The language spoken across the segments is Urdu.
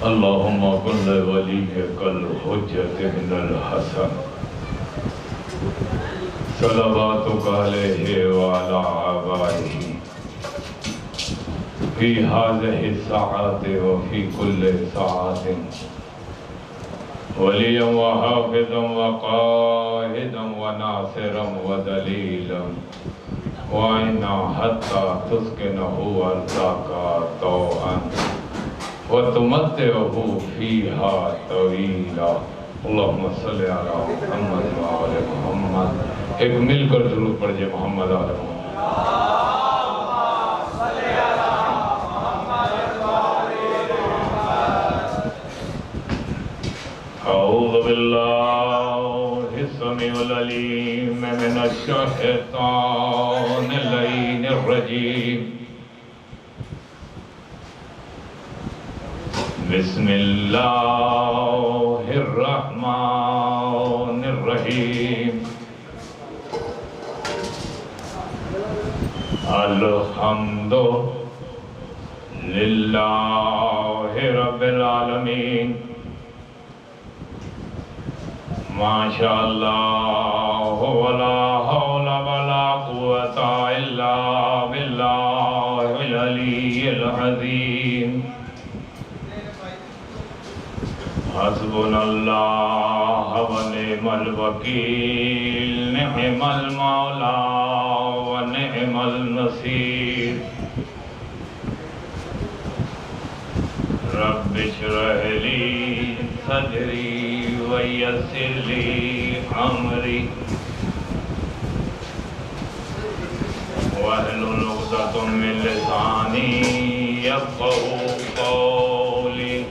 اللهم كن لوليك الحجة بن الحسن صلواتك عليه وعلى آبائه في هذه الساعات وفي كل ساعة وليا وحافظا وقائدا وناصرا ودليلا وعنا حتى تسكنه أرضك طوعا وتمتعه فيها طويلا اللهم صل على محمد وعلى محمد ایک مل کر درود پڑھیے محمد علیہ محمد اعوذ باللہ السمیع العلیم من الشیطان اللعین الرجیم بسم اللہ الرحمن الرحیم الحمد للہ رب العالمین ما شاء اللہ ولا حول ولا قوة الا باللہ العلی العظیم حسبنا اللہ ونعم الوکیل نعم المولا ونعم النصیر رب اشرح لی صدری ویسر لی امری واحلل عقدۃ من لسانی یفقهوا قولی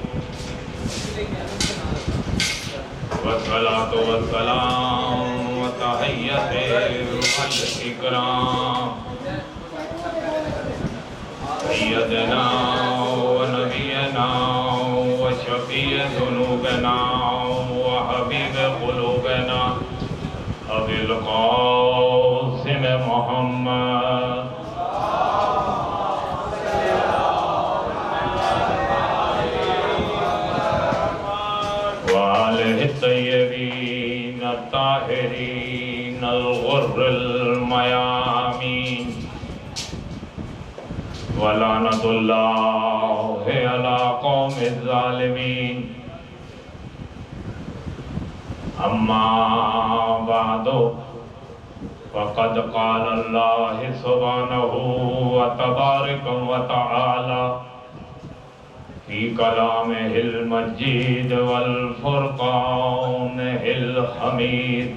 والصلاة والسلام وتحیت الاکرام سیدنا ونبینا وشفیع ذنوبنا وحبیب قلوبنا ابی القاسم محمد الطیبین الطاہرین الغر المیامین ولعنۃ اللہ علی قوم الظالمین اما بعد فقد قال اللہ سبحانہ وتبارک وتعالی فی کلامہ المجید والفرقانہ الحمید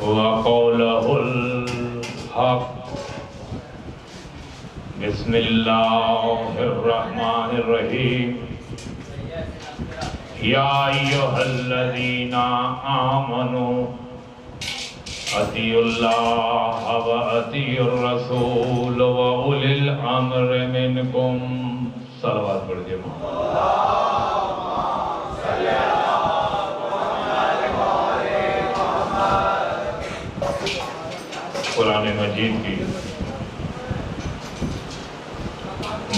وقولہ الحق بسم اللہ الرحمن الرحیم یا ایہا الذین آمنوا اطیعوا اللہ و اطیعوا الرسول و اولی الامر منکم صلوات پڑھ دیئے محمد قرآن مجید کی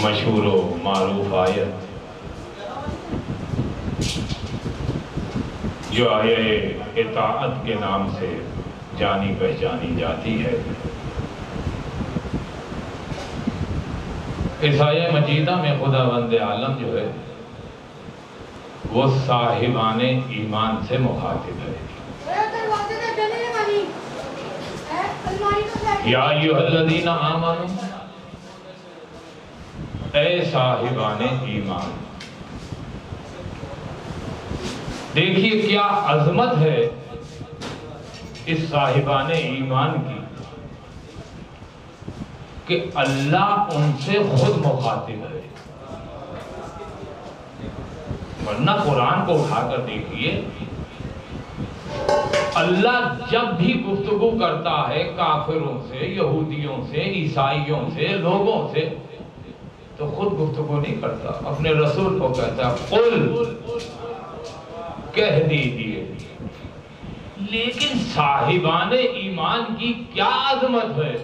مشہور و معروف آیت جو آیہ اطاعت کے نام سے جانی پہچانی جاتی ہے اس آیہ مجیدہ میں خداوند عالم جو ہے وہ صاحبان ایمان سے مخاطب ہے یا ایھا الذین آمنوا اے صاحبان ایمان دیکھیے کیا عظمت ہے اس صاحبان ایمان کی کہ اللہ ان سے خود مخاطب ہے ورنہ قرآن کو اٹھا کر دیکھیے اللہ جب بھی گفتگو کرتا ہے کافروں سے یہودیوں سے عیسائیوں سے لوگوں سے تو خود گفتگو نہیں کرتا اپنے رسول کو کہتا قل کہہ دیجئے لیکن صاحبان ایمان کی کیا عظمت ہے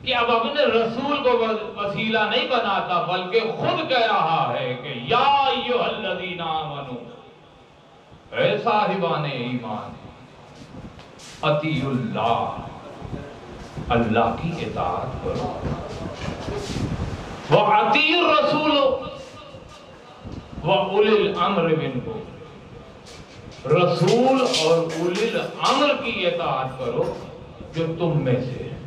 کہ اب اپنے رسول کو وسیلہ نہیں بناتا بلکہ خود کہہ رہا ہے کہ یا ایھا الذین آمنوا، اے صاحبان ایمان، اطیعوا اللہ، اللہ کی اطاعت کرو، وَأَطِیعُوا الرَّسُولَ وَأُولِي الْأَمْرِ مِنْکُمْ، رسول اور اولی الامر کی اطاعت کرو جو تم میں سے ہے۔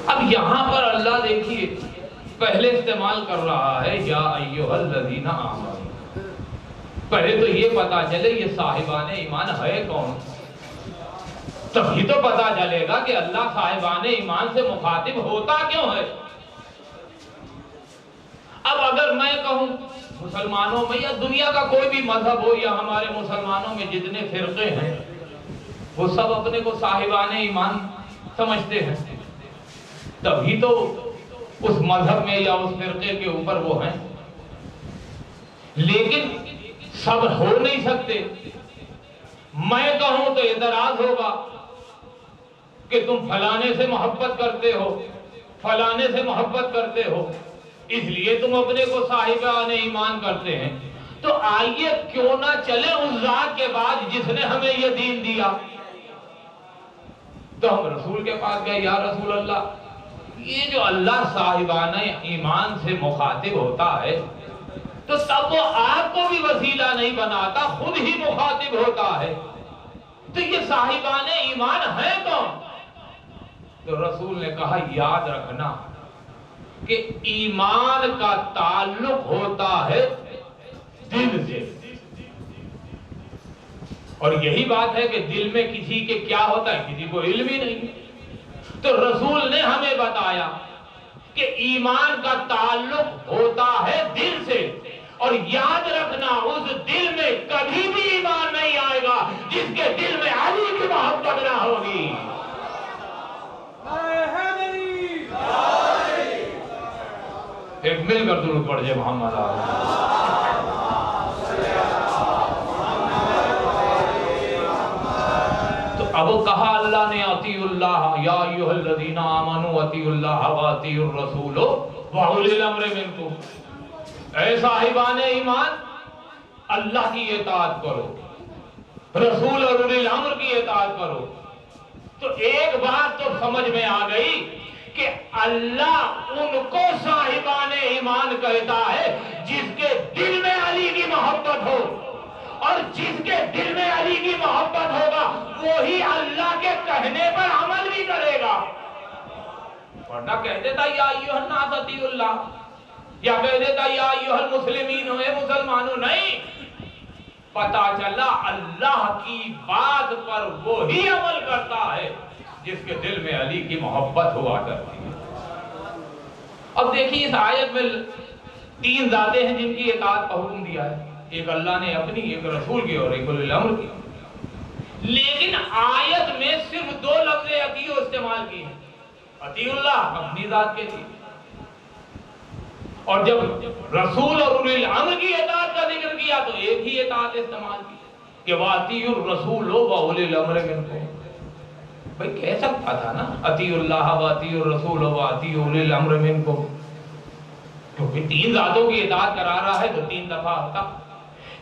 اب یہاں پر اللہ دیکھیے پہلے استعمال کر رہا ہے یا ایھا الذین آمنوا، پہلے تو یہ پتا چلے یہ صاحبان ایمان ہے کون، تبھی تو پتا چلے گا کہ اللہ صاحبان ایمان سے مخاطب ہوتا کیوں ہے۔ اب اگر میں کہوں مسلمانوں میں یا دنیا کا کوئی بھی مذہب ہو یا ہمارے مسلمانوں میں جتنے فرقے ہیں وہ سب اپنے کو صاحبان ایمان سمجھتے ہیں، تبھی تو اس مذہب میں یا اس فرقے کے اوپر وہ ہیں، لیکن سب ہو نہیں سکتے۔ میں کہوں تو اعتراض ہوگا کہ تم فلانے سے محبت کرتے ہو، فلانے سے محبت کرتے ہو، اس لیے تم اپنے کو صاحبان ایمان کرتے ہیں، تو آئیے کیوں نہ چلے اس ذات کے بعد جس نے ہمیں یہ دین دیا۔ تو ہم رسول کے پاس گئے، یا رسول اللہ یہ جو اللہ صاحبان ایمان سے مخاطب ہوتا ہے تو تب وہ آپ کو بھی وسیلہ نہیں بناتا، خود ہی مخاطب ہوتا ہے، تو یہ صاحبان ایمان ہے کون؟ تو رسول نے کہا یاد رکھنا کہ ایمان کا تعلق ہوتا ہے دل سے، اور یہی بات ہے کہ دل میں کسی کے کیا ہوتا ہے کسی کو علم ہی نہیں۔ تو رسول نے ہمیں بتایا کہ ایمان کا تعلق ہوتا ہے دل سے، اور یاد رکھنا اس دل میں کبھی بھی ایمان نہیں آئے گا جس کے دل میں علی کی محبت نہ ہوگی۔ ایک مل کر درود پڑھ جائے محمد تو اب کہا اللہ نے اطیعوا اللہ یا ایھا الذین آمنوا اطیعوا اللہ واطیعوا الرسول واولی الامر منکم، اے صاحبان ایمان اللہ کی اطاعت کرو، رسول اور اولی الامر کی اطاعت کرو۔ تو ایک بات تو سمجھ میں آ گئی کہ اللہ ان کو صاحبان ایمان کہتا ہے جس کے دل میں علی کی محبت ہو، اور جس کے دل میں علی کی محبت ہوگا وہی اللہ کے کہنے پر عمل بھی کرے گا، ورنہ کہہ دیتا یا ایھا الناس اطیعوا اللہ، یا کہہ دیتا یا ایھا المسلمین، اے مسلمانوں، نہیں، پتا چلا اللہ کی بات پر وہی عمل کرتا ہے جس کے دل میں علی کی محبت ہوا کرتی ہے۔ اب دیکھیے اس آیت میں 3 ذاتیں ہیں جن کی اطاعت کا حکم دیا ہے، ایک اللہ نے اپنی، ایک رسول کی، اور ایک اولی الامر کی، لیکن آیت میں صرف 2 لفظ اطیعوا استعمال کی ہیں، اطیعوا اللہ اپنی ذات کے لیے، اور جب رسول اور اولی الامر کی اطاعت کا ذکر کیا تو ایک ہی اطاعت استعمال کی کہ وَأَطِیعُوا الرَّسُولَ وَأُولِي الْأَمْرِ مِنْکُمْ۔ بھئی کہہ سکتا تھا نا اطیعوا اللہ وَأَطِیعُوا الرَّسُولَ وَأَطِیعُوا أُولِي الْأَمْرِ مِنْکُمْ، کیونکہ 3 ذاتوں کی اطاعت کرا رہا ہے تو 3 دفعہ ہوتا،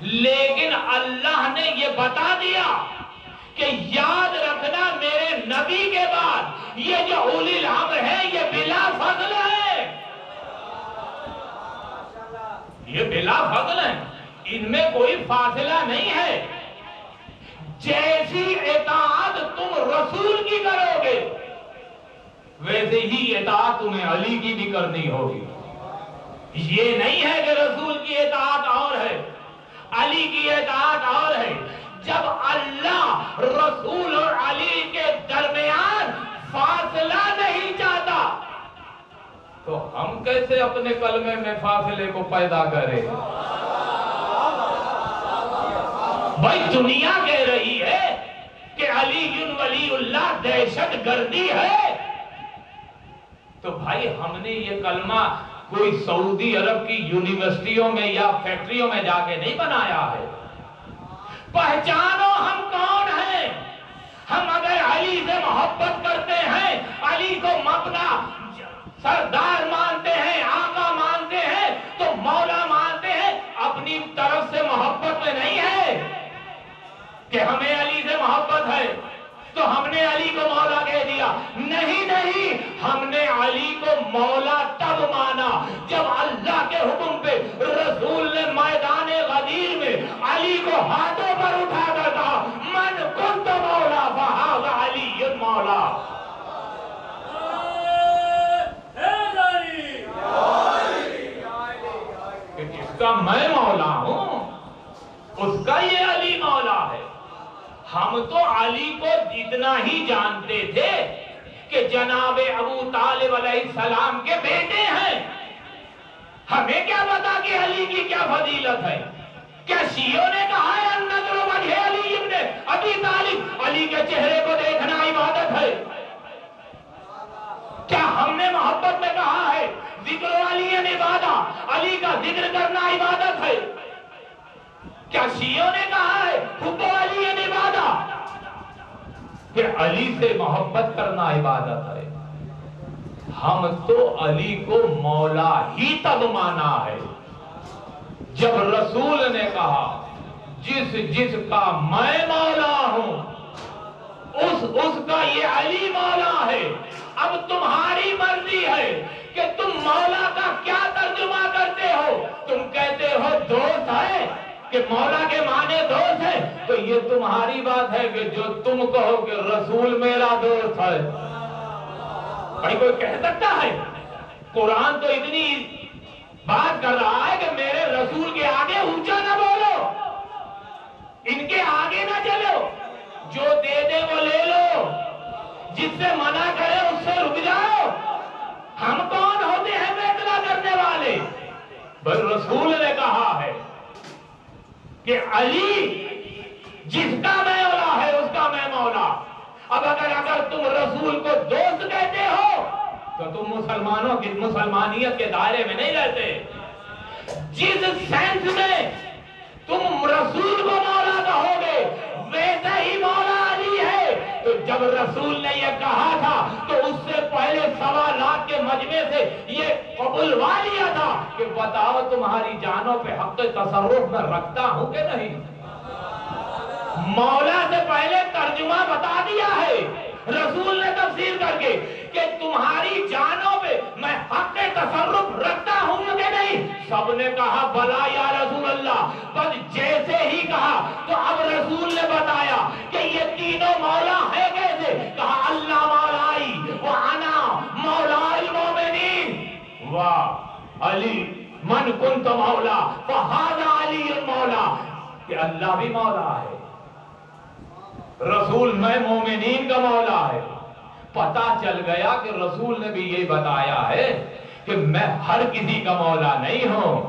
لیکن اللہ نے یہ بتا دیا کہ یاد رکھنا میرے نبی کے بعد یہ جو اولی الامر ہے یہ بلا فضل ہے، یہ بلا فضل ہے، ان میں کوئی فاصلہ نہیں ہے، جیسی اطاعت تم رسول کی کرو گے ویسے ہی اطاعت تمہیں علی کی بھی کرنی ہوگی۔ یہ نہیں ہے کہ رسول کی اطاعت اور ہے علی کی اطاعت اور ہے، جب اللہ رسول اور علی کے درمیان فاصلہ نہیں چاہتا تو ہم کیسے اپنے کلمے میں فاصلے کو پیدا کریں؟ بھائی دنیا کہہ رہی ہے کہ علی ولی اللہ دہشت گردی ہے، تو بھائی ہم نے یہ کلمہ کوئی سعودی عرب کی یونیورسٹیوں میں یا فیکٹریوں میں جا کے نہیں بنایا ہے۔ پہچانو ہم کون ہیں، ہم اگر علی سے محبت کرتے ہیں، علی کو اپنا سردار مانتے ہیں، آقا مانتے ہیں، تو مولا مانتے ہیں، اپنی طرف سے محبت میں نہیں ہے کہ ہمیں علی سے محبت ہے تو ہم نے علی کو مولا کہہ دیا. نہیں نہیں، ہم نے علی کو مولا تب مانا جب اللہ کے حکم پہ رسول نے میدان غدیر میں علی کو ہاتھوں پر اٹھا کر کہا من کنت مولا فہذا علی مولا. کہ جس کا میں مولا ہوں اس کا یہ علی مولا ہے. ہم تو علی کو اتنا ہی جانتے تھے کہ جناب ابو طالب علیہ السلام کے بیٹے ہیں. ہمیں کیا پتا کہ علی کی کیا فضیلت ہے؟ کیا شیعوں نے کہا ہے النظر وجہ علی ابن ابی طالب، علی کے چہرے کو دیکھنا عبادت ہے؟ کیا ہم نے محبت میں کہا ہے ذکر علی عبادت، علی کا ذکر کرنا عبادت ہے؟ کیا شیعوں نے کہا ہے حب علی عبادت؟ کہ علی سے محبت کرنا عبادت ہے. ہم تو علی کو مولا ہی تب مانا ہے جب رسول نے کہا جس جس کا میں مولا ہوں اس کا یہ علی مولا ہے. اب تمہاری مرضی ہے کہ تم مولا کا کیا ترجمہ کرتے ہو. تم کہتے ہو دوست ہے کہ مولا کے معنی دوست ہے، تو یہ تمہاری بات ہے کہ جو تم کہو کہ رسول میرا دوست ہے. بھائی کوئی کہہ سکتا ہے؟ قرآن تو اتنی بات کر رہا ہے کہ میرے رسول کے آگے اونچا نہ بولو، ان کے آگے نہ چلو، جو دے دے وہ لے لو، جس سے منع کرے اس سے رک جاؤ. ہم کون ہوتے ہیں فیصلہ کرنے والے؟ بس رسول نے کہا ہے کہ علی جس کا میں مولا ہے اس کا میں مولا. اب اگر تم رسول کو دوست کہتے ہو تو تم مسلمانوں کی مسلمانیت کے دائرے میں نہیں رہتے. جس سینس میں تم رسول کو مولا کہو گے ویسے ہی مولا علی ہے. تو جب رسول نے یہ کہا تھا تو اس سے پہلے 1.25 لاکھ کے مجمع سے یہ قبولوا لیا تھا کہ بتاؤ تمہاری جانوں پہ حق تصرف میں رکھتا ہوں کہ نہیں. مولا سے پہلے ترجمہ بتا دیا ہے رسول نے تفسیر کر کے کہ تمہاری جانوں پہ میں حق تصرف رکھتا ہوں کہ نہیں. سب نے کہا بلا یا رسول اللہ. بس جیسے ہی کہا تو اب رسول نے بتایا کہ یہ تینوں مولا ہے کیسے. کہا اللہ مولائی وانا مولا المومنین. واہ علی من کنت مولا فہذا علی مولا. کہ اللہ بھی مولا ہے، رسول میں مومنین کا مولا ہے. پتا چل گیا کہ رسول نے بھی یہ بتایا ہے کہ میں ہر کسی کا مولا نہیں ہوں،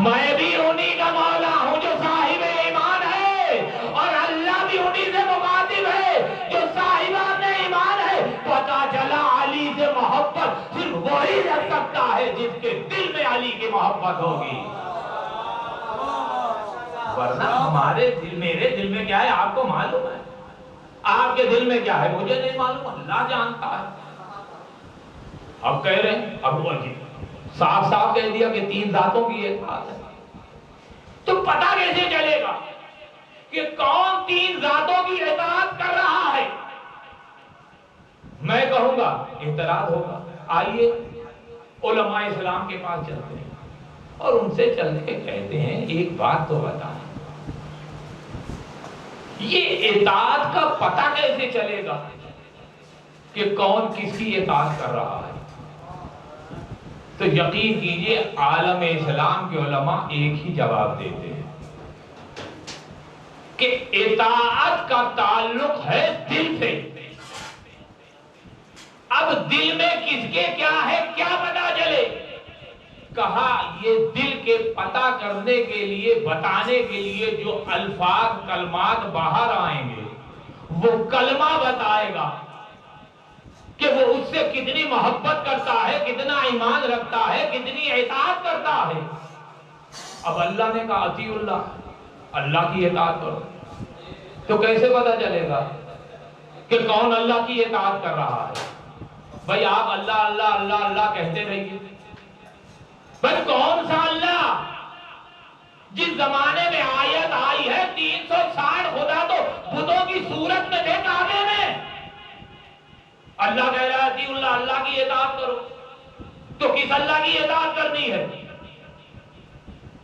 میں بھی انہی کا مولا ہوں جو صاحب ایمان ہے، اور اللہ بھی انہی سے مخاطب ہے جو صاحبان ایمان ہے. پتا چلا علی سے محبت صرف وہی رکھ سکتا ہے جس کے دل میں علی کی محبت ہوگی. ورنہ ہمارے دل میرے دل میں کیا ہے آپ کو معلوم ہے، آپ کے دل میں کیا ہے مجھے نہیں معلوم، اللہ جانتا ہے. اب کہہ رہے ہیں اب صاف صاف کہہ دیا کہ 3 ذاتوں کی ایک بات ہے. تو پتہ کیسے چلے گا کہ کون 3 ذاتوں کی اطاعت کر رہا ہے؟ میں کہوں گا اعتراض ہوگا. آئیے علماء اسلام کے پاس چلتے ہیں اور ان سے چل کے کہتے ہیں ایک بات تو بتائیں، یہ اطاعت کا پتہ کیسے چلے گا کہ کون کس کی اطاعت کر رہا ہے؟ تو یقین کیجئے عالم اسلام کے علماء ایک ہی جواب دیتے ہیں کہ اطاعت کا تعلق ہے دل سے. اب دل میں کس کے کیا ہے کیا پتہ چلے؟ کہا یہ دل کے پتہ کرنے کے لیے بتانے کے لیے جو الفاظ کلمات باہر آئیں گے وہ کلمہ بتائے گا کہ وہ اس سے کتنی محبت کرتا ہے، کتنا ایمان رکھتا ہے، کتنی اطاعت کرتا ہے. اب اللہ نے کہا اطیعوا اللہ، اللہ کی اطاعت کرو. تو کیسے پتا چلے گا کہ کون اللہ کی اطاعت کر رہا ہے؟ بھائی آپ اللہ اللہ اللہ اللہ کہتے رہیے، بھائی کون سا اللہ؟ جس زمانے میں آیت آئی ہے 360 خدا تو بتوں کی صورت میں تھے کعبے میں، اللہ کہہ رہا ہے اطیعوا اللہ، اللہ کی اطاعت کرو، تو کس اللہ کی اطاعت کرنی ہے؟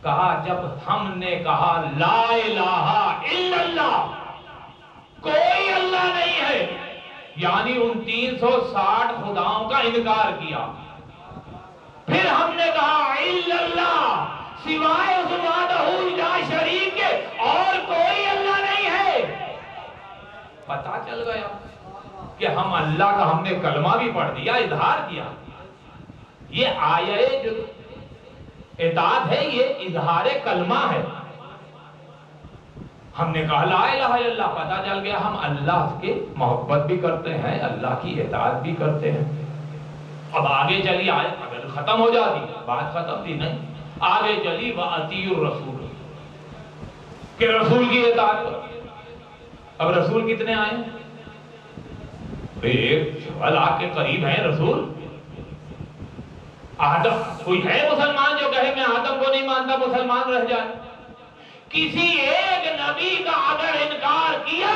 کہا جب ہم نے کہا لا الہ الا اللہ، کوئی اللہ نہیں ہے، یعنی ان 360 خداؤں کا انکار کیا، پھر ہم نے کہا الا اللہ، سوائے اس وحدہ لا شریک کے اور کوئی اللہ نہیں ہے، پتا چل گیا کہ ہم اللہ کا ہم نے کلمہ بھی پڑھ دیا، اظہار کیا۔ یہ آیہ جو اطاعت ہے یہ اظہار کلمہ ہے۔ ہم نے کہا لا الہ الا اللہ، پتا چل گیا ہم اللہ کے محبت بھی کرتے ہیں، اللہ کی اطاعت بھی کرتے ہیں۔ اب آگے چلی آئے، اگر ختم ہو جاتی بات ختم تھی، نہیں، آگے چلی وَأَطِیعُوا الرَّسُولَ، کہ رسول کی اطاعت کرو۔ اب رسول کتنے آئے؟ ایک 1 لاکھ کے قریب ہیں رسول۔ آدم، کوئی ہے مسلمان جو کہے میں آدم کو نہیں مانتا مسلمان رہ جائے؟ کسی ایک نبی کا اگر انکار کیا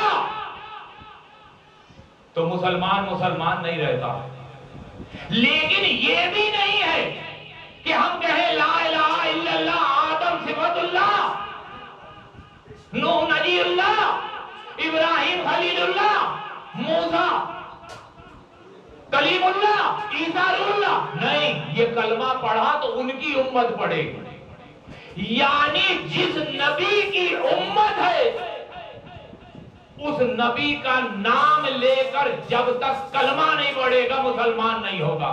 تو مسلمان نہیں رہتا۔ لیکن یہ بھی نہیں ہے کہ ہم کہیں لا الہ الا اللہ، آدم صفت اللہ، نوح نبی اللہ، ابراہیم خلیل اللہ، موسیٰ کلیم اللہ، عیسیٰ روح اللہ، نہیں، یہ کلمہ پڑھا تو ان کی امت پڑھے گی، یعنی جس نبی کی امت ہے اس نبی کا نام لے کر جب تک کلمہ نہیں پڑھے گا مسلمان نہیں ہوگا۔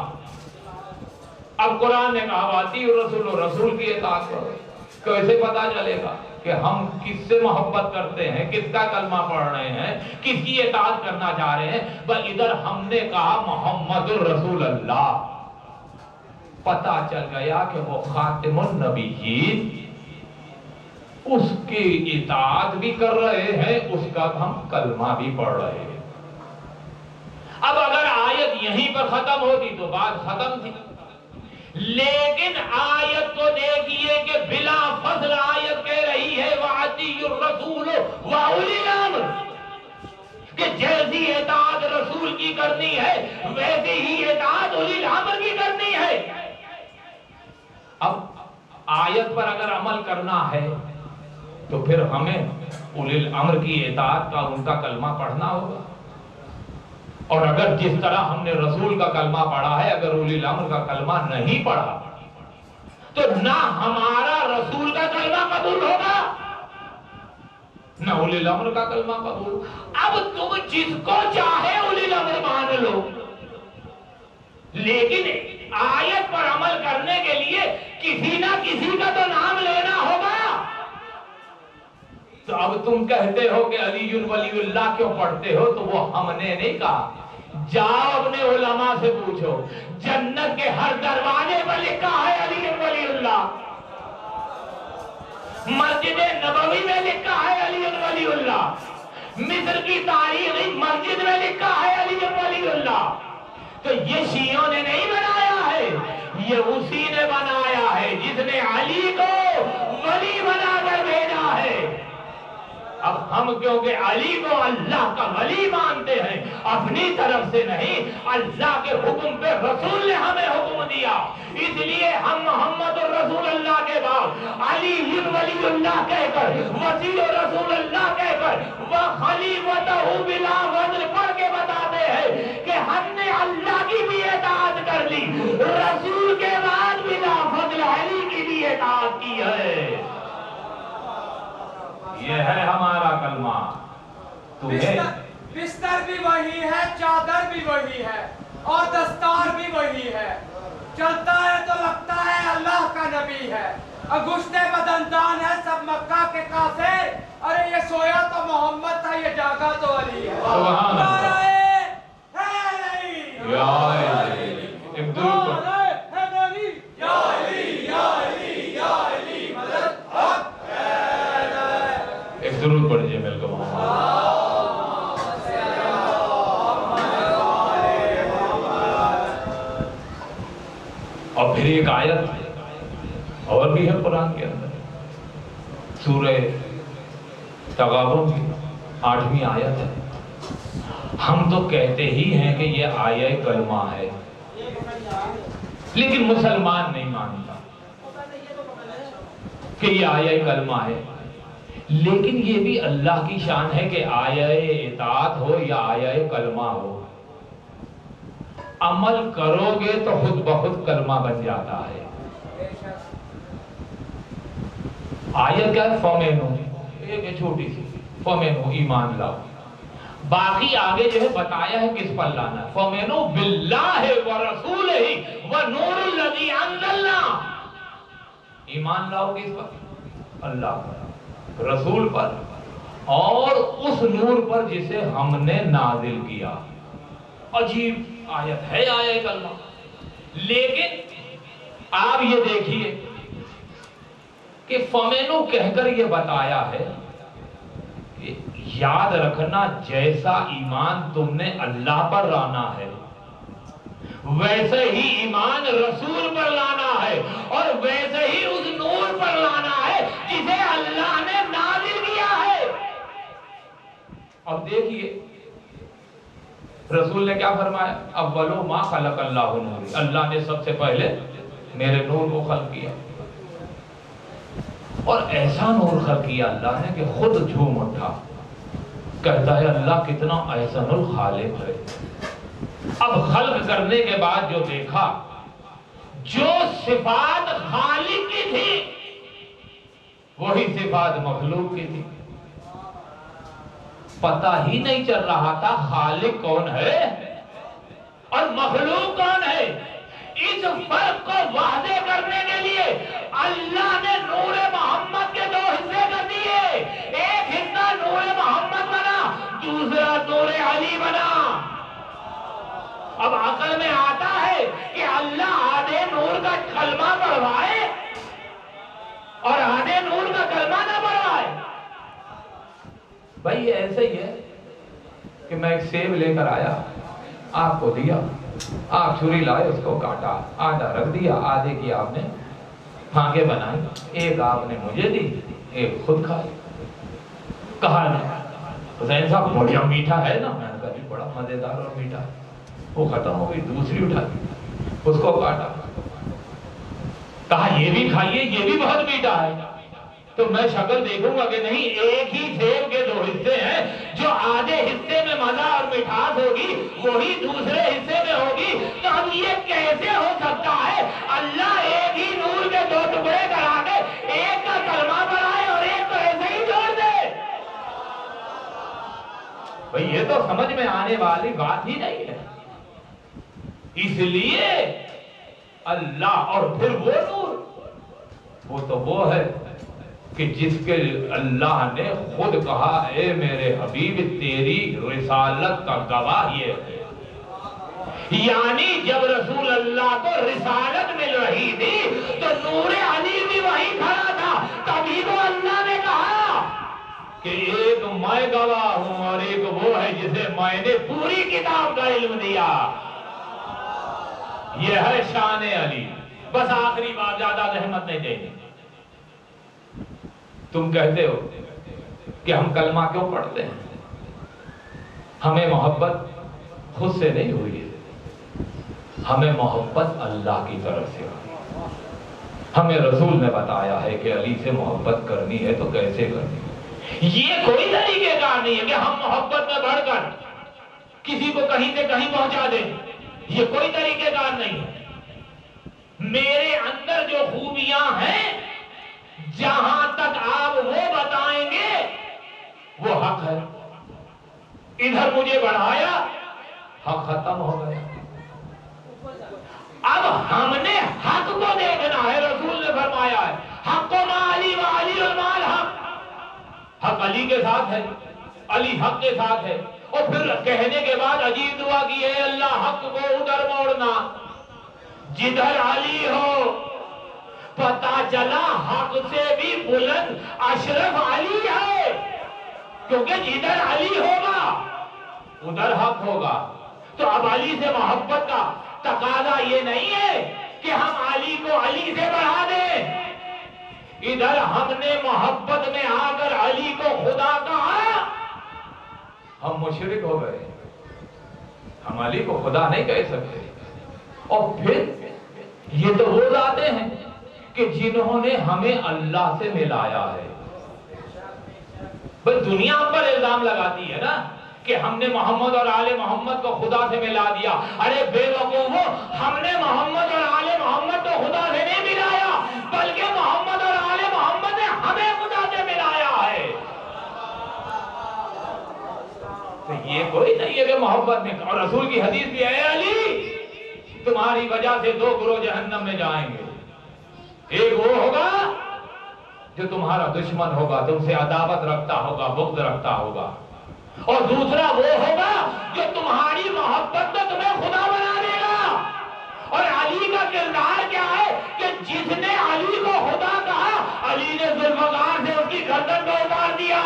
اب قرآن نے کہا وَأَطِیعُوا الرَّسُولَ، رسول کی اطاعت کرو۔ کیسے پتا چلے گا کہ ہم کس سے محبت کرتے ہیں، کس کا کلمہ پڑھ رہے ہیں، کس کی اطاعت کرنا چاہ رہے ہیں؟ بس ادھر ہم نے کہا محمد الرسول اللہ، پتا چل گیا کہ وہ خاتم النبیین، اس کی اطاعت بھی کر رہے ہیں، اس کا ہم کلمہ بھی پڑھ رہے ہیں۔ اب اگر آیت یہیں پر ختم ہوتی تو بات ختم تھی، لیکن آیت کو دیکھیے کہ بلا فضل آیت کہہ رہی ہے وَأَطِیعُوا الرَّسُولَ وَأُولِي الْأَمْرِ، کہ جیسی اطاعت رسول کی کرنی ہے ویسے ہی اطاعت اولی الامر کی کرنی ہے۔ اب آیت پر اگر عمل کرنا ہے تو پھر ہمیں اولی الامر کی اطاعت کا، ان کا کلمہ پڑھنا ہوگا، اور اگر جس طرح ہم نے رسول کا کلمہ پڑھا ہے اگر اولی الامر کا کلمہ نہیں پڑھا تو نہ ہمارا رسول کا کلمہ قبول ہوگا نہ اولی الامر کا کلمہ قبول۔ اب تم جس کو چاہے اولی الامر مان لو، لیکن آیت پر عمل کرنے کے لیے کسی نہ کسی کا تو نام لینا ہوگا۔ تو اب تم کہتے ہو کہ علی ولی اللہ کیوں پڑھتے ہو، تو وہ ہم نے نہیں کہا، جاؤ اپنے علماء سے پوچھو، جنت کے ہر دروازے پر لکھا ہے علی ولی اللہ، مسجد نبوی میں لکھا ہے علی ولی اللہ، مصر کی تاریخی مسجد میں لکھا ہے علی ولی اللہ۔ تو یہ شیعوں نے نہیں بنایا ہے، یہ اسی نے بنایا ہے جس نے علی کو ولی بنا کر بھیجا ہے۔ اب ہم کیونکہ علی کو اللہ کا ولی مانتے ہیں، اپنی طرف سے نہیں، اللہ کے حکم پہ رسول نے ہمیں حکم دیا، اس لیے ہم محمد الرسول اللہ کے بعد علی ولی اللہ کہہ کر، وسیع رسول اللہ کہہ کر، وخلیفتہ بلا فضل پڑھ کے بتاتے ہیں کہ ہم نے اللہ کی بھی اطاعت کر لی، رسول کے بعد بلا فضل علی کی بھی اطاعت کی ہے۔ یہ ہے ہمارا کلمہ۔ بستر بھی وہی ہے، چادر بھی وہی ہے، اور دستار بھی وہی ہے، چلتا ہے تو لگتا ہے اللہ کا نبی ہے، گشتے بدندان ہے سب مکہ کے کافر، ارے یہ سویا تو محمد تھا، یہ جاگا تو علی ہے۔ سبحان اللہ، یا علی، ایک درود پڑھ، ایک درود پڑھیے مل کر محمد۔ اور پھر ایک آیت اور بھی ہے قرآن کے اندر، سورہ تغابن کی 8ویں آیت ہے. ہم تو کہتے ہی ہیں کہ یہ آیہ کلمہ ہے، لیکن مسلمان نہیں مانتا کہ یہ آیہ کلمہ ہے. لیکن یہ بھی اللہ کی شان ہے کہ آیہ اطاعت ہو یا آیہ کلمہ ہو، عمل کرو گے تو خود بخود کلمہ بن جاتا ہے. آیت کیا ہے؟ فَمِنُوا، ایک چھوٹی سی فَمِنُوا، ایمان لاؤ. باقی آگے جو ہے بتایا ہے کس پر لانا ہے. فَمِنُوا بِاللَّهِ وَرَسُولِهِ وَنُورُ الَّذِي أَنزَلْنَا. ایمان لاؤ کس پر؟ اللہ پر، رسول پر، اور اس نور پر جسے ہم نے نازل کیا. عجیب آیت ہے آیہ کلمہ. لیکن آپ یہ دیکھیے کہ فَمِنُوا کہہ کر یہ بتایا ہے کہ یاد رکھنا جیسا ایمان تم نے اللہ پر لانا ہے ویسے ہی ایمان رسول پر لانا ہے، اور ویسے ہی اس نور پر لانا ہے جسے اللہ نے نازل کیا ہے. اب دیکھیے رسول نے کیا فرمایا؟ اولو ما خلق اللہ نور، اللہ نے سب سے پہلے میرے نور کو خلق کیا، اور ایسا نور خلق کیا اللہ نے کہ خود جھوم اٹھا، کہتا ہے اللہ کتنا احسن الخالق ہے. اب خلق کرنے کے بعد جو دیکھا، جو صفات خالق کی تھی وہی صفات مخلوق کی تھی. پتہ ہی نہیں چل رہا تھا خالق کون ہے اور مخلوق کون ہے. اس فرق کو واضح کرنے کے لیے اللہ نے نور محمد کے دو حصے کر دیے. ایک حصہ نور محمد بنا، دوسرا نور علی بنا. اب عقل میں آتا ہے کہ اللہ آدھے نور کا کلمہ پڑھوائے اور آدھے نور کا کلمہ نہ پڑھوائے. بھائی یہ ایسے ہی ہے کہ میں ایک سیب لے کر آیا، آپ کو دیا، آپ چھری لائے، اس کو کاٹا، آدھا رکھ دیا، آدھے کی آپ نے پھانکے بنائی، ایک آپ نے مجھے دی، ایک خود کھائی. کہا حسین صاحب بڑھیا میٹھا ہے نا؟ میں نے کہا جی بڑا مزیدار اور میٹھا. وہ ختم ہو گئی، دوسری اٹھا دی، اس کو کاٹا، کہا یہ بھی کھائیے، یہ بھی بہت میٹھا ہے. تو میں شکل دیکھوں گا کہ نہیں، ایک ہی سیب کے دو حصے ہیں، جو آدھے حصے میں مزہ اور مٹھاس ہوگی وہی دوسرے حصے میں ہوگی. تو اب یہ کیسے ہو سکتا ہے اللہ ایک ہی نور کے دو ٹکڑے کرا کے ایک کا کلمہ پڑھائے اور ایک کو ایسے ہی چھوڑ دے؟ بھئی یہ تو سمجھ میں آنے والی بات ہی نہیں ہے. اس لیے اللہ، اور پھر وہ نور، وہ تو وہ ہے کہ جس کے اللہ نے خود کہا اے میرے حبیب تیری رسالت کا گواہ یہ ہے. یعنی جب رسول اللہ کو رسالت مل رہی تھی تو نور علی بھی وہی کھڑا تھا. تبھی تو اللہ نے کہا کہ ایک میں گواہ ہوں اور ایک وہ ہے جسے میں نے پوری کتاب کا علم دیا. یہ ہے شان علی. بس آخری بات، زیادہ زحمت نہیں دینی. تم کہتے ہو کہ ہم کلمہ کیوں پڑھتے ہیں؟ ہمیں محبت خود سے نہیں ہوئی ہے، ہمیں محبت اللہ کی طرف سے ہوئی. ہمیں رسول نے بتایا ہے کہ علی سے محبت کرنی ہے تو کیسے کرنی ہے. یہ کوئی طریقہ کار نہیں ہے کہ ہم محبت میں بڑھ کر کسی کو کہیں سے کہیں پہنچا دیں. یہ کوئی طریقہ کار نہیں ہے. میرے اندر جو خوبیاں ہیں جہاں تک آپ وہ بتائیں گے وہ حق ہے. ادھر مجھے بڑھایا، حق ختم ہو گیا. اب ہم نے حق کو دیکھنا ہے. رسول نے فرمایا ہے حق و علی و علی المال حق. حق علی کے ساتھ ہے، علی حق کے ساتھ ہے. اور پھر کہنے کے بعد عجیب دعا کی ہے اللہ حق کو ادھر موڑنا جدھر علی ہو. پتا چلا حق سے بھی بلند اشرف علی ہے، کیونکہ جدھر علی ہوگا ادھر حق ہوگا. تو اب علی سے محبت کا تقاضا یہ نہیں ہے کہ ہم علی کو علی سے بڑھا دیں، ادھر ہم نے محبت میں آ کر علی کو خدا کہا، ہم مشرک ہو گئے، ہم علی کو خدا نہیں کہہ سکتے۔ اور پھر یہ تو وہ ذاتیں ہیں کہ جنہوں نے ہمیں اللہ سے ملایا ہے۔ بس دنیا پر الزام لگاتی ہے نا کہ ہم نے محمد اور آل محمد کو خدا سے ملا دیا۔ ارے بے وقوفو، ہم نے محمد اور آل محمد کو خدا سے نہیں ملایا، بلکہ محمد اور آل محمد نے ہمیں خدا سے ملایا ہے۔ تو یہ کوئی نہیں ہے کہ محبت میں، اور رسول کی حدیث بھی ہے، علی تمہاری وجہ سے 2 گروہ جہنم میں جائیں گے، ایک وہ ہوگا جو تمہارا دشمن ہوگا، تم سے عداوت رکھتا ہوگا، بغض رکھتا ہوگا، اور دوسرا وہ ہوگا جو تمہاری محبت میں تمہیں خدا بنا دے گا۔ اور علی کا کردار کیا ہے کہ جس نے علی کو خدا کہا، علی نے ذوالفقار سے اس کی گردن کو اتار دیا۔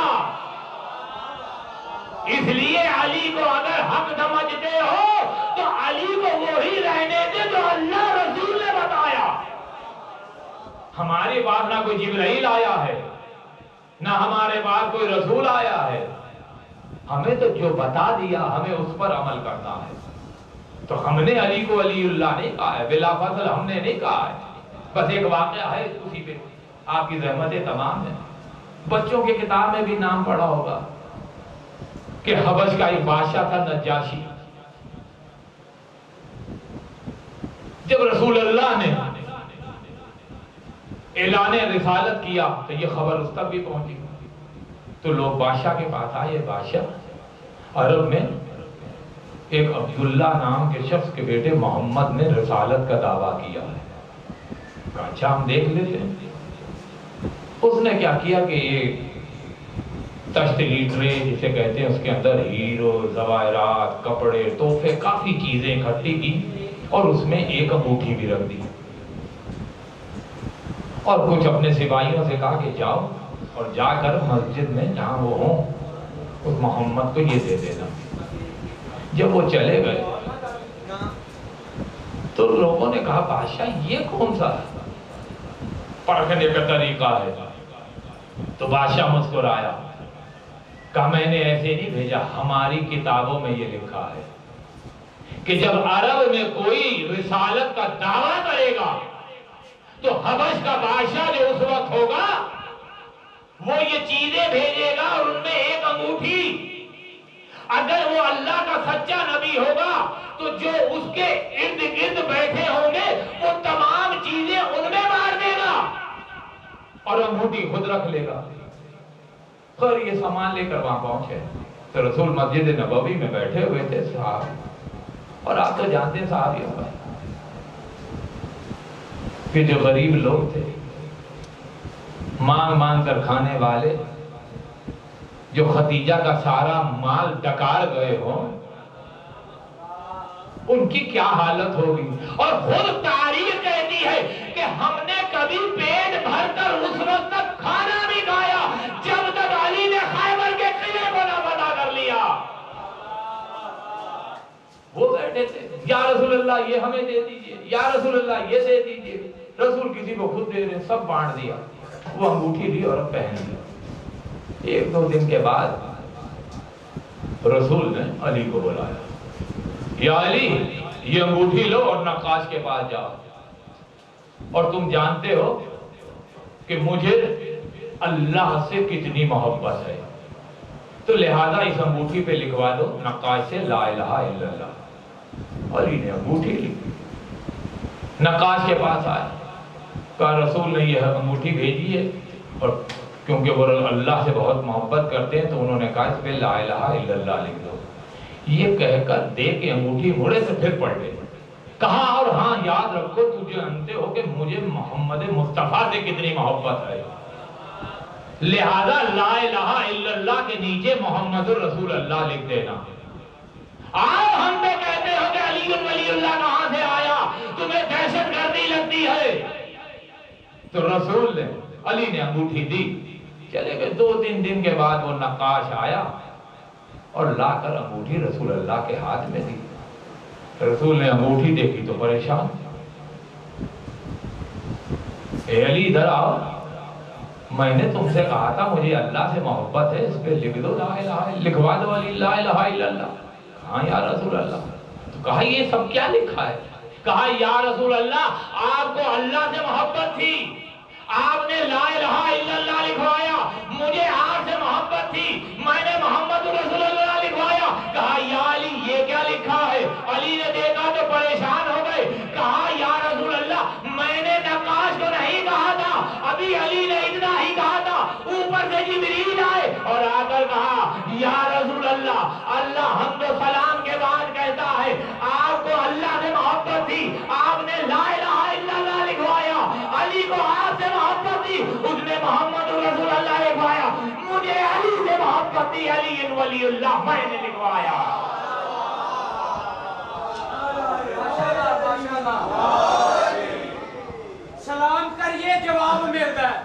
اس لیے علی کو اگر حق سمجھتے ہو تو علی کو وہی رہنے دے جو اللہ رسول نے بتایا۔ ہمارے پاس نہ کوئی جبرائیل آیا ہے، نہ ہمارے پاس کوئی رسول آیا ہے، ہمیں تو جو بتا دیا ہمیں اس پر عمل کرنا ہے۔ تو ہم نے علی کو ولی اللہ نہیں کہا ہے، بلا فضل ہم نے نہیں کہا ہے۔ بس ایک واقعہ ہے اسی پہ، آپ کی زحمتیں تمام ہیں۔ بچوں کی کتاب میں بھی نام پڑھا ہوگا کہ حبش کا ایک بادشاہ تھا نجاشی۔ جب رسول اللہ نے اعلان رسالت کیا تو یہ خبر اس تک بھی پہنچی، تو لوگ بادشاہ کے پاس آئے، بادشاہ عرب میں ایک عبداللہ نام کے شخص کے بیٹے محمد نے رسالت کا دعویٰ کیا ہے۔ کہا اچھا ہم دیکھ لیتے ہیں۔ اس نے کیا کیا کہ یہ تشتری ٹرے جسے کہتے ہیں، اس کے اندر ہیرو، زواہرات، کپڑے، تحفے، کافی چیزیں اکٹھی کی اور اس میں ایک انگوٹھی بھی رکھ دی، اور کچھ اپنے سپاہیوں سے کہا کہ جاؤ اور جا کر مسجد میں جہاں وہ ہوں اس محمد کو یہ دے دینا۔ جب وہ چلے گئے تو لوگوں نے کہا بادشاہ یہ کون سا پرکھنے کا طریقہ ہے؟ تو بادشاہ مسکرایا، کہا میں نے ایسے نہیں بھیجا، ہماری کتابوں میں یہ لکھا ہے کہ جب عرب میں کوئی رسالت کا دعویٰ کرے گا تو حبش کا بادشاہ جو اس وقت ہوگا وہ یہ چیزیں بھیجے گا، اور ان میں ایک انگوٹھی، اگر وہ اللہ کا سچا نبی ہوگا تو جو اس کے ارد گرد بیٹھے ہوں گے وہ تمام چیزیں ان میں مار دے گا اور انگوٹھی خود رکھ لے گا۔ خیر یہ سامان لے کر وہاں پہنچے تو رسول مسجد نبوی میں بیٹھے ہوئے تھے صاحب، اور آپ تو جانتے ہیں صحابیوں کا کہ جو غریب لوگ تھے، مانگ مانگ کر کھانے والے، جو ختیجہ کا سارا مال ڈکار گئے ہوں، ان کی کیا حالت ہوگی۔ اور خود تاریخ کہتی ہے کہ ہم نے کبھی پیٹ بھر کر اس وقت تک کھانا بھی کھایا جب تک علی نے خیبر کے قلعے کو نہ فتح کر لیا۔ وہ بیٹھے تھے، یا رسول اللہ یہ ہمیں دے دیجئے، یا رسول اللہ یہ دے دیجئے۔ رسول کسی کو خود دے رہے، سب بانٹ دیا، وہ انگوٹھی لی اور پہن لی۔ 1-2 دن کے بعد رسول نے علی کو بلایا، یا علی یہ انگوٹھی لو اور نقاش کے پاس جاؤ، اور تم جانتے ہو کہ مجھے اللہ سے کتنی محبت ہے، تو لہذا اس انگوٹھی پہ لکھوا دو نقاش سے لا الہ الا اللہ۔ علی نے انگوٹھی لی، نقاش کے پاس آئے، کہا رسول نے یہ انگوٹھی بھیجی ہے، اور کیونکہ وہ اللہ سے بہت محبت کرتے ہیں تو انہوں نے کہا اس پہ لا الہ الا اللہ لکھ دو۔ یہ کہہ کر دے کے انگوٹھی مڑے سے پھر پڑھ لے، کہا اور ہاں یاد رکھو تجھے جانتے ہو کہ مجھے محمد مصطفیٰ سے کتنی محبت ہے، لہذا لا الہ الا اللہ کے نیچے محمد الرسول اللہ لکھ دینا۔ آؤ ہم تو کہتے ہو کہ علی ولی اللہ کہاں سے آیا، تمہیں دہشت گردی لگتی ہے۔ تو رسول نے، علی نے انگوٹھی دی، چلے گئے۔ 2-3 دن کے بعد وہ نقاش آیا اور لا کر انگوٹھی رسول اللہ کے ہاتھ میں دی۔ رسول نے انگوٹھی دیکھی تو پریشان، اے علی ادھر آؤ، میں نے تم سے کہا تھا مجھے اللہ سے محبت ہے، اس پہ لکھ دو لا الہ لکھوا دو علی لا الہ الا اللہ۔ کہا یا رسول اللہ، تو کہا یہ سب کیا لکھا ہے؟ کہا یا رسول اللہ آپ کو اللہ سے محبت تھی، آپ نے لا الہ الا اللہ لکھوایا، مجھے آپ سے محبت تھی، میں نے محمد رسول اللہ لکھوایا۔ کہا یا علی یہ کیا لکھا ہے؟ علی نے دیکھا تو پریشان ہو گئے، کہا یا رسول اللہ میں نے نقاش کو نہیں کہا تھا، ابھی علی نے اتنا ہی کہا تھا، اوپر سے جبریل آئے اور آ کر کہا یا رسول اللہ، اللہ حمد و سلام کے بعد کہتا ہے آپ کو اللہ سے محبت تھی، آپ نے لا الہ الا اللہ لکھوایا، علی کو آپ سے محبت تھی، اس نے محمد رسول اللہ لکھوایا، مجھے علی سے محبت تھی، علی ولی اللہ میں نے لکھوایا۔ سلام کریے جواب ملتا ہے،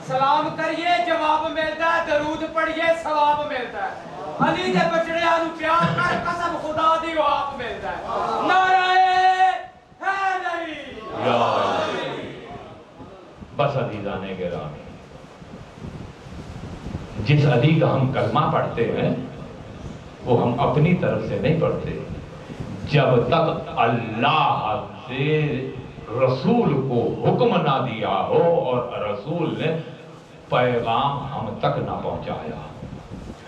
سلام کریے جواب ملتا ہے، درود پڑھیے ثواب ملتا ہے، علی دے بچڑیاں نو پیار کر قسم خدا دی آپ ملتا ہے۔ نعرہ حیدری یا علی۔ بس عزیزان گرامی، جس علی کا ہم کلمہ پڑھتے ہیں وہ ہم اپنی طرف سے نہیں پڑھتے، جب تک اللہ سے رسول کو حکم نہ دیا ہو اور رسول نے پیغام ہم تک نہ پہنچایا۔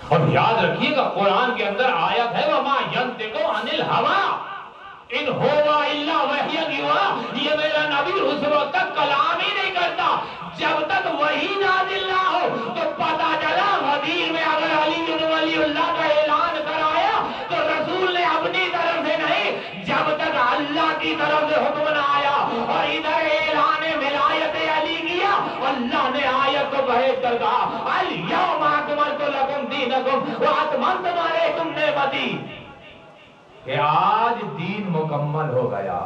اور یاد رکھیے گا قرآن کے اندر آیت ہے وَمَا يَنْطِقُ عَنِ الْهَوَىٰ إِنْ هُوَ إِلَّا وَحْيٌ يُوحَىٰ، یہ میرا نبی اس وقت تک کلام ہی نہیں کرتا جب تک وحی نازل نہ ہو۔ تو پتہ چلا غدیر میں اگر علی ولی اللہ کا اعلان کرایا تو رسول نے اپنی طرف سے نہیں، جب تک اللہ کی طرف سے حکم نہ آیا۔ اور ادھر اعلان ولایت علی کیا، اللہ نے آیت کو بحث کر کہا الیوم اکملت لکم دینکم واتممت علیکم نعمتی، کہ آج دین مکمل ہو گیا۔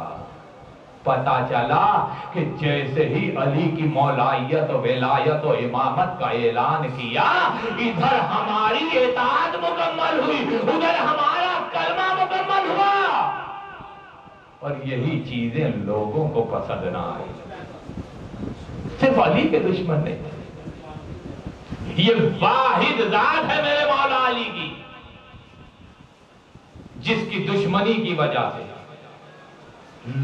پتا چلا کہ جیسے ہی علی کی مولائیت و ولایت و امامت کا اعلان کیا، ادھر ہماری اطاعت مکمل ہوئی، ادھر ہمارا کلمہ مکمل ہوا، اور یہی چیزیں لوگوں کو پسند نہ آئی۔ صرف علی کے دشمن نہیں، یہ واحد ذات ہے میرے مولا علی کی، جس کی دشمنی کی وجہ سے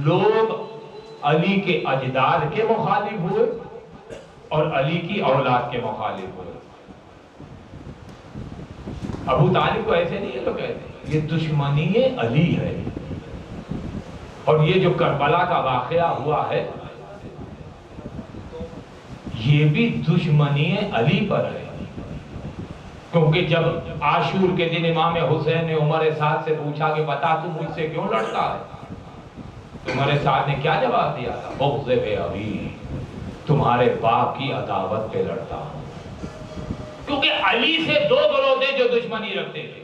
لوگ علی کے اجداد کے مخالف ہوئے اور علی کی اولاد کے مخالف ہوئے۔ ابو طالب کو ایسے نہیں ہے لوگ کہتے، یہ دشمنی علی ہے۔ اور یہ جو کربلا کا واقعہ ہوا ہے یہ بھی دشمنی علی پر ہے، کیونکہ جب عاشور کے دن امام حسین نے عمر سعد سے پوچھا کہ بتا تو مجھ سے کیوں لڑتا ہے، تو عمر سعد نے کیا جواب دیا تھا؟ بغض بے ابی، تمہارے باپ کی عداوت پہ لڑتا ہوں۔ کیونکہ علی سے دو گروہ تھے جو دشمنی رکھتے تھے،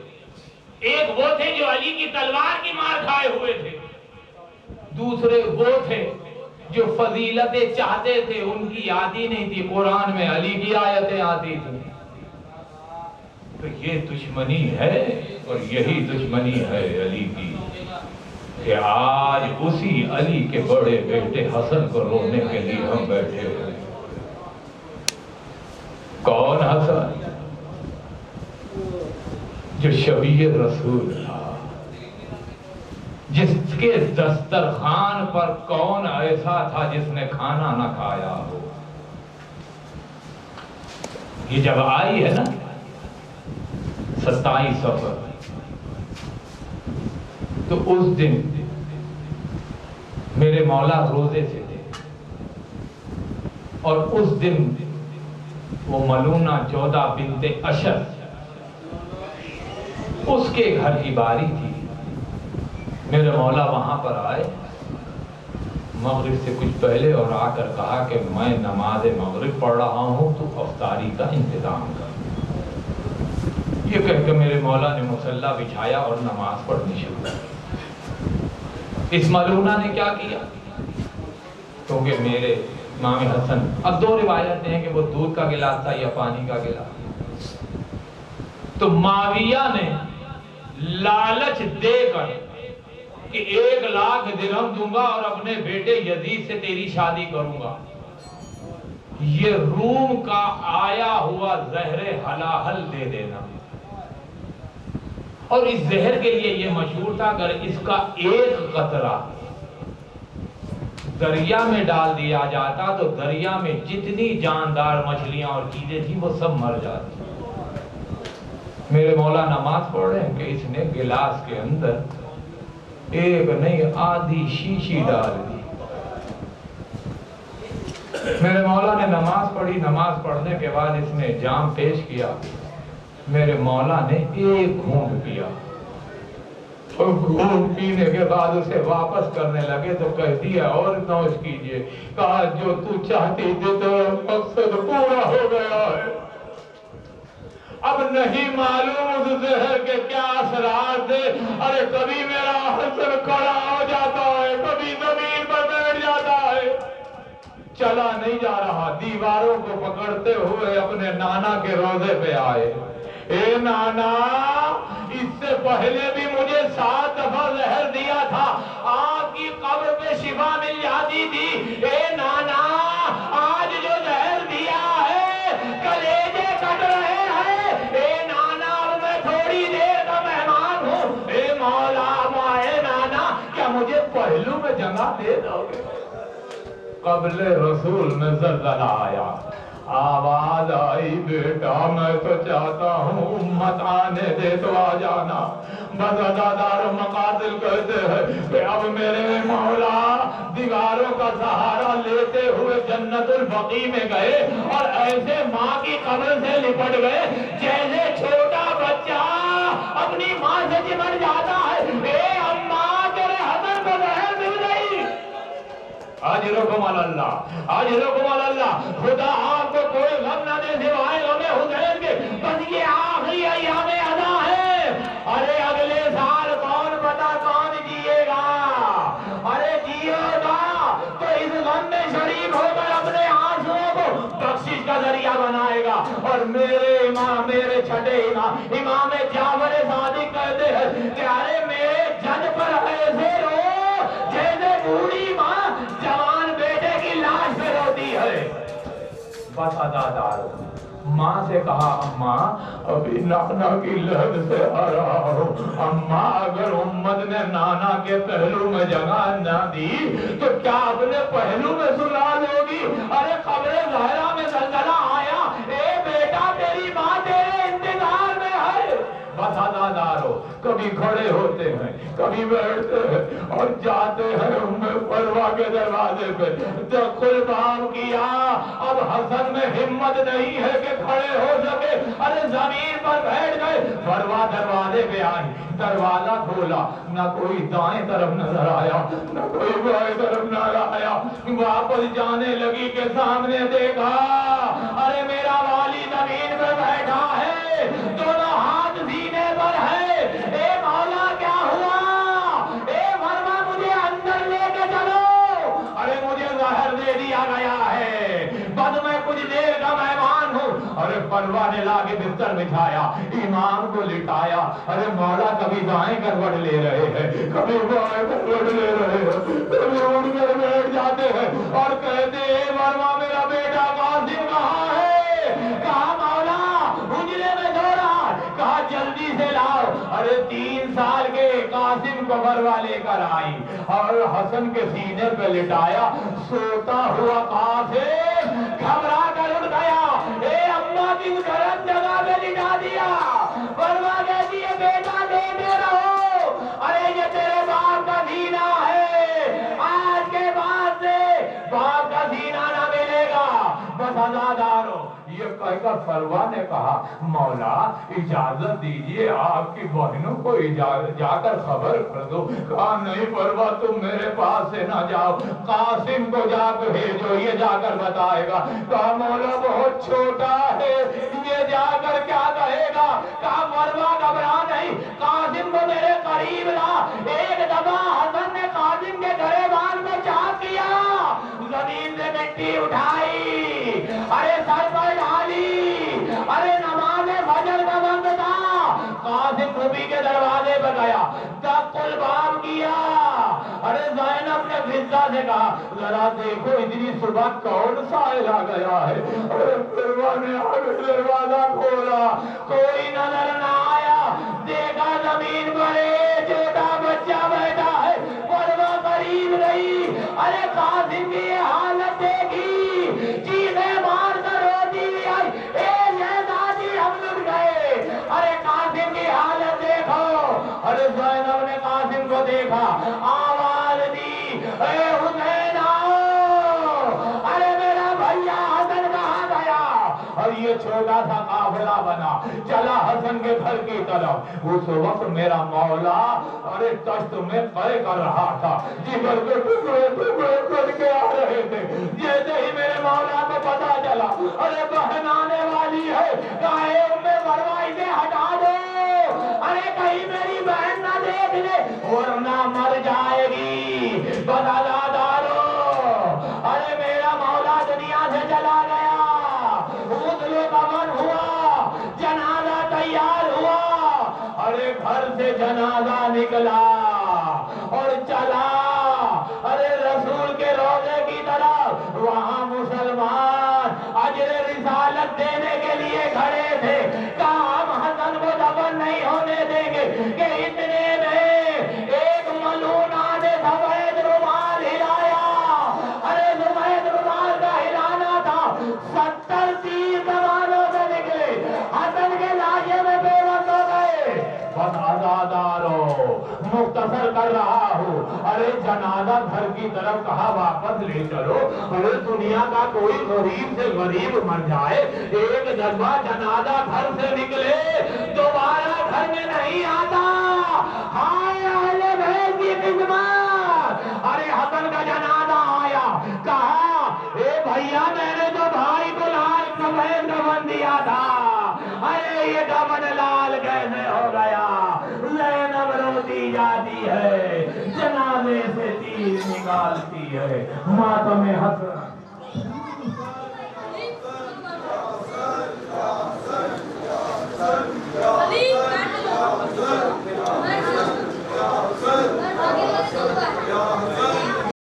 ایک وہ تھے جو علی کی تلوار کی مار کھائے ہوئے تھے، دوسرے وہ تھے جو فضیلتیں چاہتے تھے، ان کی آتی نہیں تھی، قرآن میں علی کی آیتیں آتی تھی۔ تو یہ دشمنی ہے، اور یہی دشمنی ہے علی کی، کہ آج اسی علی کے بڑے بیٹے حسن کو رونے کے لیے ہم بیٹھے ہوئے۔ کون حسن؟ جو شبیہ رسول تھا، جس کے دسترخوان پر کون ایسا تھا جس نے کھانا نہ کھایا ہو۔ یہ جب آئی ہے نا 27 صفر، تو اس دن میرے مولا روزے سے تھے، اور اس دن وہ ملونہ جودہ بنت اشد اس کے گھر کی باری تھی۔ میرے مولا وہاں پر آئے مغرب سے کچھ پہلے، اور آ کر کہا کہ میں نماز مغرب پڑھ رہا ہوں تو افطاری کا انتظام کر۔ یہ کہہ کہ میرے مولا نے مصلی بچھایا اور نماز پڑھنی شروع کی۔ اس ملونہ نے کیا کیا؟ کیونکہ میرے امام حسن، اب دو روایت ہیں کہ وہ دودھ کا گلاس تھا یا پانی کا گلاس، تو معاویہ نے لالچ دے کر کہ 1 لاکھ درہم دوں گا اور اپنے بیٹے یزید سے تیری شادی کروں گا، یہ روم کا آیا ہوا زہر حلاحل دے دینا. اور اس زہر کے لیے یہ مشہور تھا اگر اس کا ایک قطرہ دریا میں ڈال دیا جاتا تو دریا میں جتنی جاندار مچھلیاں اور چیزیں تھیں وہ سب مر جاتی. میرے مولا نماز پڑھ رہے ہیں کہ اس نے گلاس کے اندر ایک نہیں آدھی شیشی ڈال دی. میرے مولا نے نماز پڑھی. نماز پڑھنے کے بعد اس نے جام پیش کیا. میرے مولا نے ایک گھونٹ پیا اور گھونٹ پینے کے بعد اسے واپس کرنے لگے تو کہہ دیا اور نوش کیجئے. کہا جو تو چاہتی تھی تو مقصد پورا ہو گیا ہے. اب نہیں معلوم اس زہر کے کیا اثرات تھے. ارے کبھی میرا حسن کھڑا ہو جاتا ہے, کبھی زمین پر بیٹھ جاتا ہے, چلا نہیں جا رہا. دیواروں کو پکڑتے ہوئے اپنے نانا کے روضے پہ آئے. اے نانا, اس سے پہلے بھی مجھے 7 دفعہ زہر دیا تھا, آپ کی قبر پہ شفا مل جاتی تھی. اے نانا, آج جو زہر دیا ہے کلیجے کٹ رہے ہیں. اے نانا, میں تھوڑی دیر کا مہمان ہوں. اے مولا, اے نانا, کیا مجھے پہلو میں جگہ دے دو گے؟ قبل رسول میں زلزلہ آیا. آواز آئی, بیٹا میں تو چاہتا ہوں امت آنے دے تو آ جانا. بس ازادار مقاتل کہتے ہیں کہ اب میرے مولا دیواروں کا سہارا لیتے ہوئے جنت البقیع میں گئے اور ایسے ماں کی قبر سے لپٹ گئے جیسے چھوٹا بچہ اپنی ماں سے چمٹ جاتا ہے. اے اماں, تیرے حسن کو زہر مل گئی. اجرکم اللہ, اجرکم اللہ. خدا آپ کو کوئی غم نہ دے سوائے غم حسین کے. بس یہ آخری ایام ادا ہے. ارے اگلے سال کون پتا کون جیے گا. ارے جیے گا تو اس غم میں شریک ہو کر اپنے آنسوؤں کو بخشش کا ذریعہ بنائے گا. اور میرے امام, میرے چھٹے امام, امام جعفر صادق کہتے ہیں کہ ارے میرے جج پر ایسے رو جیسے بوڑھی ماں جوان بیٹے کی لاش پہ روتی ہے. بس ازادار ماں سے کہا, اماں ابھی نانا کی لہد سے آ رہا ہوں. اماں, اگر امت نے نانا کے پہلو میں جگہ نہ دی تو کیا اپنے پہلو میں سلا لوگی؟ ارے قبر زہرا میں زلزلہ آیا. اے بیٹا, تیری ماں تیرے انتظار میں ہے. بس ازادارو, کبھی کھڑے ہوتے ہیں, کبھی بیٹھتے ہیں اور جاتے ہیں ام فروا کے دروازے پہ. دخل بام کیا. اب حسن میں ہمت نہیں ہے کہ کھڑے ہو سکے. ارے زمین پر بیٹھ گئے. فروا دروازے پہ آئی, دروازہ کھولا, نہ کوئی دائیں طرف نظر آیا, نہ کوئی بائیں طرف نظر آیا. واپس جانے لگی کہ سامنے دیکھا, ارے میرا والی زمین پہ بیٹھا ہے, دونوں ہاتھ سینے پر ہے. اے مولا, کیا ہوا؟ اے فرما, مجھے اندر لے کے چلو. ارے مجھے زہر دے دیا گیا ہے, بس میں کچھ دیر کا مہمان ہوں. ارے فروا نے لا کے بستر بچھایا, امام کو لٹایا. ارے مولا کبھی دائیں کروٹ لے رہے ہیں, کبھی بائیں کروٹ لے رہے ہیں, کبھی اٹھ کر بیٹھ جاتے ہیں اور کہتے اے فرما, میرا بیٹا قاسم کہاں ہے؟ کہا مولا حجرے میں سو رہا. کہا جلدی سے لاؤ. ارے 3 سال کے قاسم کو فروا لے کر آئی اور حسن کے سینے پہ لٹایا. سوتا ہوا قاسم گھبرا کر اٹھ گیا. اے اماں, کس گرم جگہ پہ لٹا دیا؟ فرما کہتی ہے بیٹا لیٹے رہو. ارے یہ تیرے باپ کا سینہ ہے, آج کے بعد سے باپ کا سینہ نہ ملے گا. بس ازادارو, یہ کہہ کر فروا نے کہا, مولا اجازت دیجئے آپ کی بہنوں کو جا کر خبر کر دو. کہا نہیں فروا, تم میرے پاس سے نہ جاؤ, قاسم کو جا کر بھیجو, یہ جا کر بتائے گا. کہا مولا بہت چھوٹا ہے, یہ جا کر کیا کہے گا؟ کہا فروا گھبرا نہیں, قاسم کو میرے قریب لا. ایک دفعہ حسن نے قاسم کے گریبان میں چاک کیا, زمین سے مٹی اٹھائی, ارے سر پر ڈالی. ارے نماز فجر کا وقت تھا. قاسم نبی کے دروازے پہ گیا, دق الباب کیا. ارے زینب نے فضہ سے کہا ذرا دیکھو اتنی صبح کون سائل آ گیا ہے. فرما نے دروازہ کھولا, کوئی نظر نہ آیا. دیکھا زمین پر ایک چھوٹا بچہ بیٹھا ہے. فرما قریب نہیں. ارے قاسم کی یہ حالت دیکھی, چیخیں مار کر روتی ہوئی آئی, اے دادی ہم لٹ گئے. ارے قاسم کی حالت دیکھو. ارے زینب نے قاسم کو دیکھا, آواز دی, اے حسین آؤ. ارے میرا بھیا حسن کہاں گیا. اور یہ چھوٹا سا قافلہ بنا چلا حسن کے گھر کی طرف. اس وقت میرا مولا ارے تشت میں قے کر رہا تھا, جگر کے ٹکڑے ٹکڑے کر کے آ رہے تھے. جیسے ہی میرے مولا کو پتا چلا ارے بہن آنے والی ہے, کہے امی مروہ اسے ہٹا دو. ارے کہیں میری بہن نہ دیکھ لے ورنہ مر جائے گی. بدلا دارو, ارے میرا مولا دنیا سے چلا گیا. غسل و کفن ہوا, جنازہ تیار ہوا. ارے گھر سے جنازہ نکلا اور چلا ارے رسول کے روضے کی طرف. وہاں مسلمان اجر رسالت دینے کے لیے کھڑے تھے. کہا ہم حسن کو دفن نہیں ہونے دیں گے. کہ اتنے میں ایک ملونہ نے سفید رومال ہلایا. ارے سفید رومال کا ہلانا تھا, 70 تیر کمانوں سے نکلے, حسن کے لاشے میں بے بند ہو گئے. بس آزادارو مختصر کر رہا ہوں. ارے جنازہ گھر کی طرف کہا واپس لے چلو. ارے دنیا کا کوئی غریب سے غریب مر جائے, ایک دفعہ جنازہ گھر سے نکلے دوبارہ گھر میں نہیں آتا. ہائے اہل بیت کی خدمت. ارے حسن کا جنازہ آیا, کہا اے بھیا میں نے تو بھائی کو لال سفید کفن دیا تھا, ارے یہ کفن لال کیسے ہو گیا. زینب روتی جاتی ہے, جنازے سے تیر نکالتی ہے. ماتم حسن